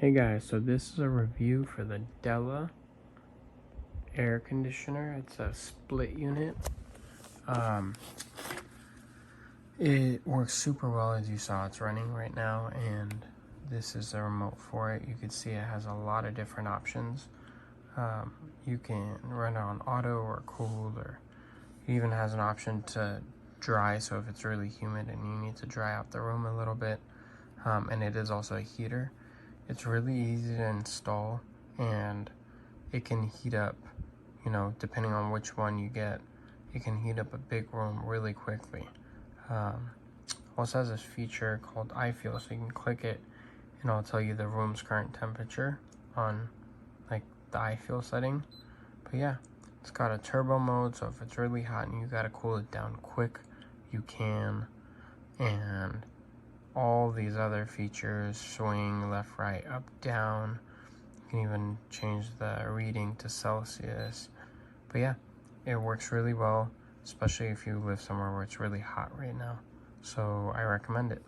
Hey guys, so this is a review for the Della air conditioner. It's a split unit. It works super well, as you saw. It's running right now, and this is the remote for it. You can see it has a lot of different options. You can run it on auto or cooled, or it even has an option to dry, so if it's really humid and you need to dry out the room a little bit. And it is also a heater. It's really easy to install, and it can heat up, depending on which one you get, it can heat up a big room really quickly. Also has this feature called I Feel, so you can click it and it'll tell you the room's current temperature on like the I Feel setting. But yeah, it's got a turbo mode, so if it's really hot and you gotta cool it down quick, you can. And all these other features, swing left, right, up, down. You can even change the reading to Celsius. But yeah, it works really well, especially if you live somewhere where it's really hot right now. So I recommend it.